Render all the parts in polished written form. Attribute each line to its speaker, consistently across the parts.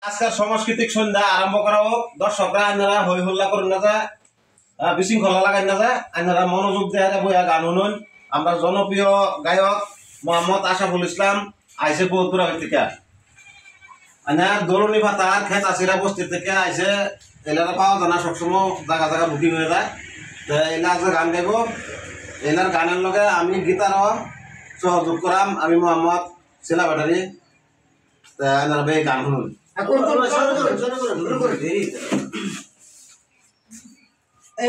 Speaker 1: আজকের সাংস্কৃতিক সন্ধ্যা আরম্ভ করা হোক। দর্শকরা আপনারা হই হল্লা করুন না, যা বিশৃঙ্খলা লাগাই না, যা আপনারা মনোযোগ দেওয়া বইয়া গান শুনুন। আমরা জনপ্রিয় গায়ক মোহাম্মদ আশাফুল ইসলাম আইসে বহুদূর থেকে, দলনি ভাতার খেত আসিরা বস্তির থেকে আইসে। এলাকা পাওয়া যায় না, সবসময় জায়গা জায়গা বুকিং হয়ে যায়। তো এলা যে গান গাইব, এলার গানের লগে আমি গীতারও সহযোগ করাম। আমি মোহাম্মদ শিলা ব্যাটারি। আপনারা বে গান শুনুন।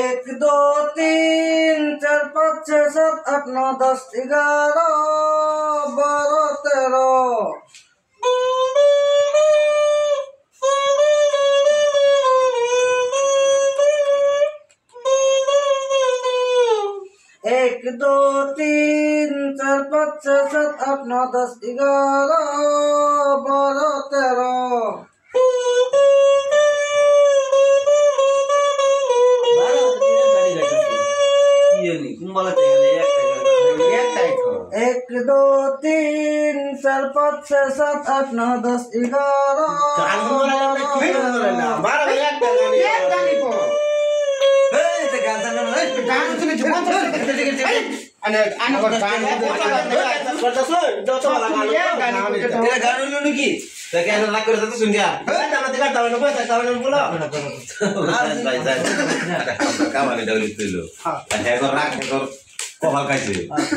Speaker 2: एक दो तीन चार पाँच छः सात आठ नौ 10 11 12 13 एक दो तीन चार पाँच छः सात आठ नौ 10 11 12 13 एक दो तीन चार पाँच छः सात आठ नौ 10 11
Speaker 1: কভার খাইছে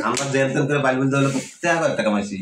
Speaker 1: আমরা দেড় দিন করে 22 টাকা কামাইছি।